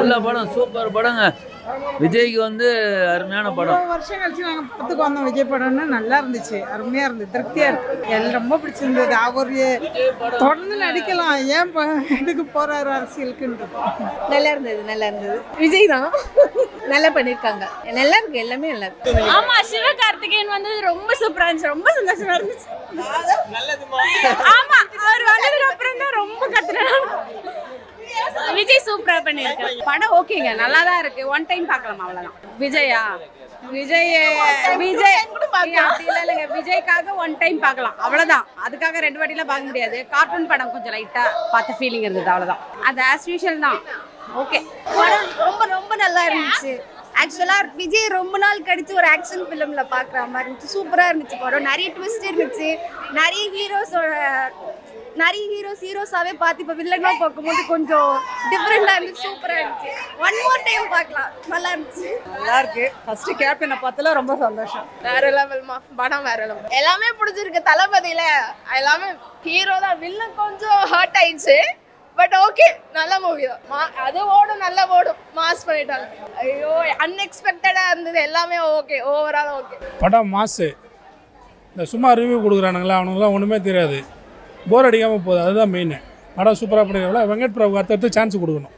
நல்ல படம், சூப்பர் படங்க. விஜய்க்கு வந்து அருமையான படம். வருஷம் கழிச்சு நாங்கள் படத்துக்கு வந்தோம். விஜய் படம்னு நல்லா இருந்துச்சு, அருமையாக இருந்தது, திருப்தியாக இருக்கு. எனக்கு ரொம்ப பிடிச்சிருந்தது. அவர் தொடர்ந்து நடிக்கலாம், ஏன் இதுக்கு போறாரு அரசியலுக்குன்னு. நல்லா இருந்தது, நல்லா இருந்தது. விஜய் தான் நல்லா பண்ணியிருக்காங்க, நல்லா இருக்கு, எல்லாமே நல்லா இருக்கு. ஆமா, சிவகார்த்திகேயன் வந்து ரொம்ப சூப்பரா இருந்துச்சு, ரொம்ப சந்தோஷமா இருந்துச்சு. ஆமா, அவர் வந்ததுக்கு அப்புறம் தான் ரொம்ப கத்துனாங்க. விஜய் சூப்பரா பண்ணிருக்காரு. படம் ஓகேங்க, நல்லா தான் இருக்கு. ஒன் டைம் பார்க்கலாம், அவ்வளவுதான். விஜயா விஜய் இல்லைங்க, விஜய்க்காக ஒன் டைம் பார்க்கலாம், அவ்வளவுதான். அதுக்காக 2 வாட்டிலாம் பார்க்க முடியாது. கார்ட்டூன் படம் கொஞ்சம் லைட்டா பார்த்த ஃபீலிங் இருந்தது, அவ்வளவுதான். அது ஆஸ் யூஷுவல் தான். ஓகே, படம் ரொம்ப ரொம்ப நல்லா இருந்துச்சு. ஆக்சுவலா விஜய் ரொம்ப நாள் கழிச்சு ஒரு ஆக்ஷன் ஃபிலிம்ல பாக்குற மாதிரி இருந்துச்சு. சூப்பரா இருந்துச்சு படம். நிறைய ட்விஸ்ட் இருந்துச்சு. நிறைய ஹீரோஸாவே பார்த்து இப்போ வில்லனா பார்க்கும்போது கொஞ்சம் டிஃப்ரெண்டா இருந்துச்சு. சூப்பரா இருந்துச்சு. ஒன் மோர் டைம் பார்க்கலாம், நல்லா இருந்துச்சு. நல்லா இருக்கு. ஃபர்ஸ்ட் கேப்டனை பார்த்தல ரொம்ப சந்தோஷம். வேற லெவல்மா, படம் வேற லெவல். எல்லாமே பிடிச்சிருக்கு. தளபதியில எல்லாமே ஹீரோ தான். வில்லன் கொஞ்சம் ஹர்ட் ஆயிடுச்சு, பட் ஓகே, நல்ல மூவி தான். அது ஓடும், நல்லா ஓடும். மாஸ் பண்ணிட்டாங்க. ஐயோ, அன்எக்ஸ்பெக்டடா இருந்தது எல்லாமே. Okay, overall okay. படம் மாசு. இந்த சும்மா ரிவ்யூ கொடுக்குறானுங்களா, அவனுக்குலாம் ஒன்றுமே தெரியாது. போர் அடிக்காமல் போகுது, அதுதான் மெயின். படம் சூப்பராக பண்ணிருக்காங்களா. வெங்கட் பிரபு அடுத்தடுத்து சான்ஸ் கொடுக்கணும்.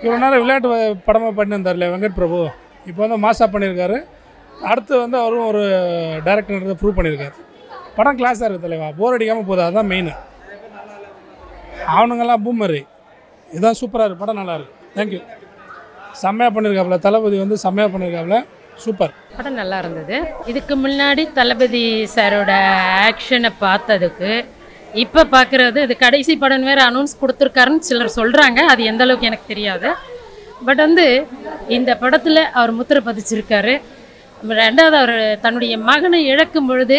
இவ்வளோ நேரம் விளையாட்டு படமாக பண்ணியிருந்தார்ல வெங்கட் பிரபு, இப்போ வந்து மாசாக பண்ணியிருக்காரு. அடுத்து வந்து அவரும் ஒரு டேரக்டர் ப்ரூவ் பண்ணியிருக்காரு. படம் கிளாஸாக இருக்குது தலைவா, போர் அடிக்காமல் போகுது, அதுதான் மெயின். அவனுங்கெல்லாம் பூமரி, இதுதான் சூப்பராக இருக்குது. படம் நல்லாயிருக்கு. தேங்க்யூ. செம்மையாக பண்ணியிருக்காப்புல தளபதி, வந்து செம்மையாக பண்ணியிருக்காப்புல. சூப்பர் படம் நல்லா இருந்தது. இதுக்கு முன்னாடி தளபதி சாரோட ஆக்ஷனை பார்த்ததுக்கு இப்போ பார்க்குறது, இது கடைசி படம் வேறு அனௌன்ஸ் கொடுத்துருக்காருன்னு சிலர் சொல்கிறாங்க. அது எந்த அளவுக்கு எனக்கு தெரியாது. பட் வந்து இந்த படத்தில் அவர் முத்திரை பதிச்சிருக்காரு. ரெண்டாவது, அவர் தன்னுடைய மகனை இழக்கும் பொழுது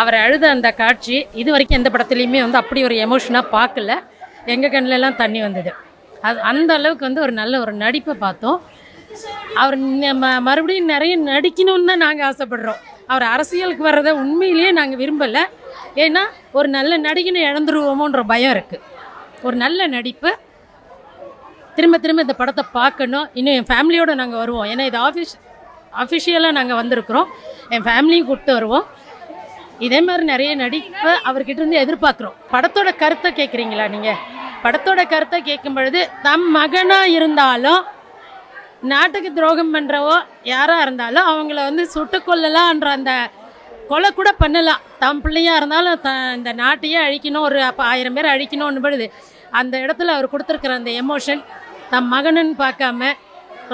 அவர் அழுத அந்த காட்சி இது வரைக்கும் எந்த படத்துலையுமே வந்து அப்படி ஒரு எமோஷனாக பார்க்கல. எங்கள் கண்ணிலலாம் தண்ணி வந்தது. அது அந்த அளவுக்கு வந்து ஒரு நல்ல ஒரு நடிப்பை பார்த்தோம். அவர் மறுபடியும் நிறைய நடிக்கணும்னு தான் நாங்கள் ஆசைப்படுறோம். அவர் அரசியலுக்கு வர்றதை உண்மையிலேயே நாங்கள் விரும்பலை. ஏன்னா ஒரு நல்ல நடிகனை இழந்துருவோமோன்ற பயம் இருக்குது. ஒரு நல்ல நடிப்பு திரும்ப திரும்ப இந்த படத்தை பார்க்கணும். இன்னும் என் ஃபேமிலியோடு நாங்கள் வருவோம். ஏன்னா இது அஃபிஷியலாக நாங்கள் வந்திருக்கிறோம். என் ஃபேமிலியும் கூப்பிட்டு வருவோம். இதே மாதிரி நிறைய நடிப்பை அவர்கிட்ட இருந்து எதிர்பார்க்குறோம். படத்தோட கருத்தை கேட்குறீங்களா நீங்கள்? படத்தோட கருத்தை கேட்கும் பொழுது, தம் மகனாக இருந்தாலும் நாட்டுக்கு துரோகம் பண்ணுறவோ யாராக இருந்தாலும் அவங்கள வந்து சுட்டு கொல்லலான்ற அந்த கொலை கூட பண்ணலாம். தம் பிள்ளையாக இருந்தாலும் இந்த நாட்டையே அழிக்கணும், ஒரு 1000 பேர் அழிக்கணும்னு படுது. அந்த இடத்துல அவர் கொடுத்துருக்குற அந்த எமோஷன் தம் மகனுன்னு பார்க்காம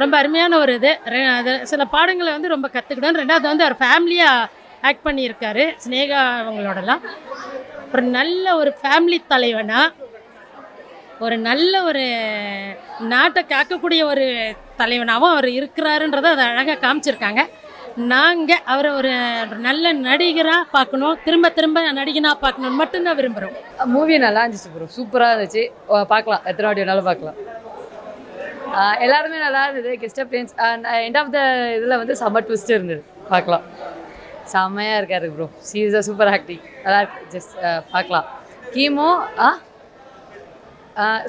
ரொம்ப அருமையான ஒரு இது. அது சில பாடங்களை வந்து ரொம்ப கற்றுக்கிட்டோம். ரெண்டாவது வந்து அவர் ஃபேமிலியாக ஆக்ட் பண்ணியிருக்காரு, ஸ்னேகா அவங்களோடலாம். ஒரு நல்ல ஒரு ஃபேமிலி தலைவனாக, ஒரு நல்ல ஒரு நாட்டை காக்கக்கூடிய ஒரு தலைவனாகவும் அவர் இருக்கிறாருன்றதை அதை அழகாக காமிச்சிருக்காங்க. நாங்கள் அவரை ஒரு நல்ல நடிகராக பார்க்கணும், திரும்ப திரும்ப நடிகனாக பார்க்கணுன்னு மட்டும்தான் விரும்புகிறோம். மூவி நல்லா இருந்துச்சு ப்ரோ, சூப்பராக இருந்துச்சு. பார்க்கலாம், எத்தனை வாட்டி வேணாலும் பார்க்கலாம். எல்லாருமே நல்லா இருந்தது. Guest appearance end of the இதில் வந்து செம்ம ட்விஸ்ட் இருந்தது. பார்க்கலாம், செம்மையாக இருக்காரு ப்ரோ. சீரியஸாக சூப்பர் ஆக்டிங், நல்லா இருக்கு. ஜஸ்ட் பார்க்கலாம். கீமோ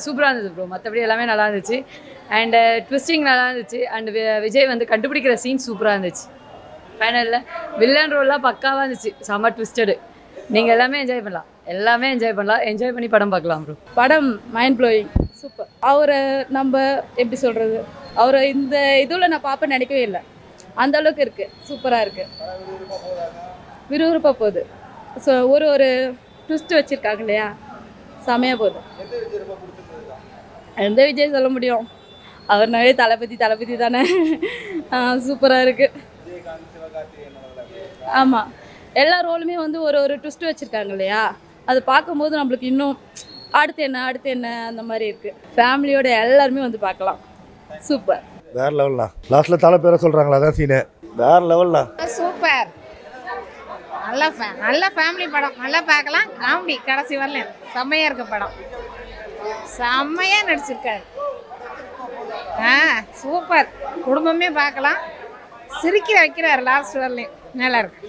சூப்பராக இருந்தது ப்ரோ. மற்றபடி எல்லாமே நல்லா இருந்துச்சு. அண்டு ட்விஸ்டிங் நல்லா இருந்துச்சு. அண்டு விஜய் வந்து கண்டுபிடிக்கிற சீன் சூப்பராக இருந்துச்சு. ஃபைனலில் வில்லன் ரோல்லாம் பக்காவாக இருந்துச்சு, செம்ம ட்விஸ்டடு. நீங்கள் எல்லாமே என்ஜாய் பண்ணலாம், எல்லாமே என்ஜாய் பண்ணலாம். என்ஜாய் பண்ணி படம் பார்க்கலாம் ப்ரோ. படம் மைண்ட் ப்ளோயிங், சூப்பர். அவரை நம்ம எப்படி சொல்கிறது, அவரை இந்த இதில் நான் பார்ப்பேன் நினைக்கவே இல்லை. அந்த அளவுக்கு இருக்குது, சூப்பராக இருக்குது, விறுவிறுப்பாக போகுது. ஸோ ஒரு ட்விஸ்ட் வச்சுருக்காங்க இல்லையா, செமையாக போகுது. எந்த விஜய் சொல்ல முடியும், அவர்னாவே தளபதி தானே. சூப்பராக இருக்குது. ஆமாம், எல்லா ரோலுமே வந்து ஒரு ட்விஸ்ட் வச்சுருக்காங்க இல்லையா, அது பார்க்கும்போது நம்மளுக்கு இன்னும் அடுத்து என்ன அந்த மாதிரி இருக்குது. ஃபேமிலியோட எல்லாருமே வந்து பார்க்கலாம். சூப்பர், வேறு லெவல்ண்ணா. லாஸ்ட்டில் தலை பேரை சொல்கிறாங்களா, அதான் சீனு. வேறு லெவல்ண்ணா. சூப்பர், நல்ல ஃபேமிலி படம், நல்லா பார்க்கலாம். காமெடி கடைசி வரல செம்மையாக இருக்க படம், செம்மையாக நடிச்சிருக்காரு. சூப்பர், குடும்பமே பார்க்கலாம். சிரிக்கிற வைக்கிறாரு லாஸ்ட் வரலையும், நல்லா இருக்கு.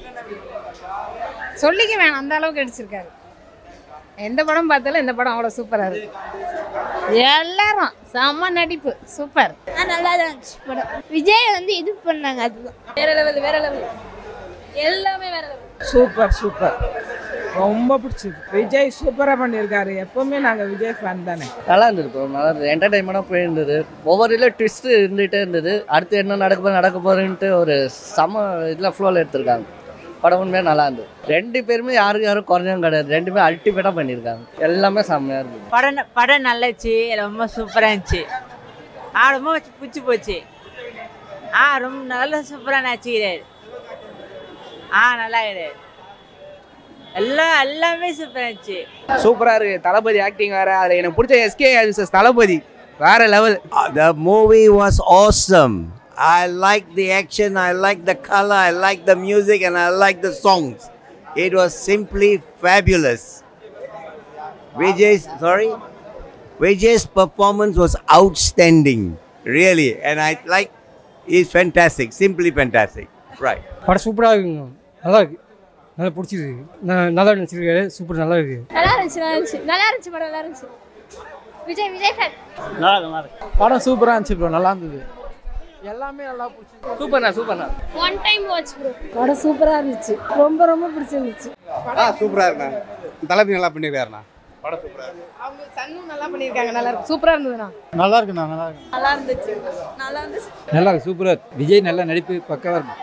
சொல்லிக்க வேணாம், அந்த அளவுக்கு நடிச்சிருக்காரு. எந்த படம் பார்த்தாலும் இந்த படம் அவ்வளோ சூப்பராக இருக்கு. எல்லாரும் செம்ம நடிப்பு சூப்பர். நல்லா தான் இருந்துச்சு படம். விஜய் வந்து இது பண்ணாங்க, அதுதான் வேற லெவல் வேற லெவல், எல்லாமே வேற லெவல். சூப்பர் சூப்பர், ரொம்ப பிடிச்சது. விஜய் சூப்பராக பண்ணியிருக்காரு. எப்பவுமே நாங்கள் விஜய் ஃபேன் தானே. நல்லா இருந்தது, நல்லா இருந்தது, என்டர்டைன்மெண்ட்டாக போயிருந்தது. ஒவ்வொரு இதில் ட்விஸ்ட் இருந்துகிட்டே இருந்தது. அடுத்து என்ன நடக்க போகிறேன்ட்டு ஒரு செம இதில் ஃப்ளோவில் எடுத்திருக்காங்க. படம் உண்மையாக நல்லா இருந்தது. 2 பேருமே யாரும் குறைஞ்சும் கிடையாது. 2 பேரும் அல்டிமேட்டாக பண்ணியிருக்காங்க. எல்லாமே செம்மையாக இருந்தது. படம் நல்லாச்சு, ரொம்ப சூப்பராக இருந்துச்சு. ரொம்ப பிடிச்சி போச்சு. ரொம்ப நல்லா சூப்பராக நடிச்சுக்கிறாரு. நல்லா இருக்குது. எல்லாமே சூப்பராக இருந்துச்சு. சூப்பராக இருக்குது. தளபதி ஆக்டிங் வேறு. அதில் எனக்கு பிடிச்ச எஸ்கே தளபதி வேறு level. The movie was awesome. I like the action, I like the color, I like the music, and I like the songs. It was simply fabulous. Vijay's performance was outstanding, really, and I like. He's fantastic, simply fantastic. Right. படம் சூப்பராக இருக்குங்க, நல்லா இருக்கு, நல்லா பிடிச்சிருக்கு, நல்லா நடிச்சிருக்காரு, super, நல்லா இருக்கு. நல்லா இருந்துச்சு படம், நல்லா இருந்துச்சு. விஜய் ஃபேன். நல்லா இருக்கு. படம் சூப்பராக இருந்துச்சு ப்ரோ, நல்லா இருந்தது. எல்லாமே நல்லா பிடிச்சி. சூப்பர்ண்ணா. One time watch bro. படம் சூப்பராக இருந்துச்சு, ரொம்ப பிடிச்சிருந்துச்சு. சூப்பராக இருக்குண்ணா. தளபதி நல்லா பண்ணியிருக்காருண்ணா. படம் சூப்பராக இருக்கு. அவங்க சன்னும் நல்லா பண்ணியிருக்காங்க. நல்லா இருக்கு, சூப்பராக இருந்ததுண்ணா. நல்லா இருக்குண்ணா, நல்லா இருக்கு. நல்லா இருந்துச்சு. நல்லா இருக்கு, சூப்பராக இருக்கு. விஜய் நல்ல நடிப்பு பக்காவாக இருக்கும்.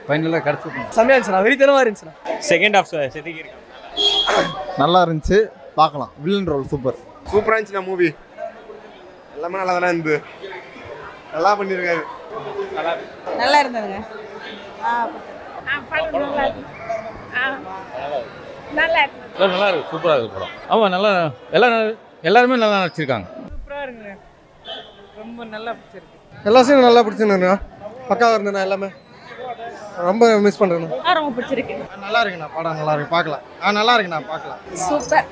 ஃபைனலாக கிடச்சிருக்கோம். செம்மையாக இருந்துச்சுண்ணா, வெறித்தனமாக இருந்துச்சுண்ணா. செகண்ட் ஹாஃப் செதுக்கி இருக்காங்க. நல்லா இருந்துச்சு, பார்க்கலாம். Villain role super. சூப்பராக இருந்துச்சுண்ணா மூவி. எல்லாமே நல்லா தானே இருந்தது. நல்லா பண்ணியிருக்காரு. நல்லா இருந்ததுங்க. நல்லா இருக்கு. நல்லா இருக்கு, சூப்பராக இருக்கு படம். ஆமாம், நல்லா எல்லாருமே நல்லா நடிச்சிருக்காங்க. சூப்பராக இருக்குங்க, ரொம்ப நல்லா பிடிச்சிருக்கு. எல்லா சீனும் நல்லா பிடிச்சிருந்தேண்ணா, பக்காவாக இருந்தேண்ணா. எல்லாமே ரொம்ப மிஸ் பண்ணுறேண்ணா. ரொம்ப பிடிச்சிருக்கு. நல்லா இருக்குண்ணா, படம் நல்லா இருக்கு, பார்க்கலாம். நல்லா இருக்குண்ணா, பார்க்கலாம். சூப்பர்.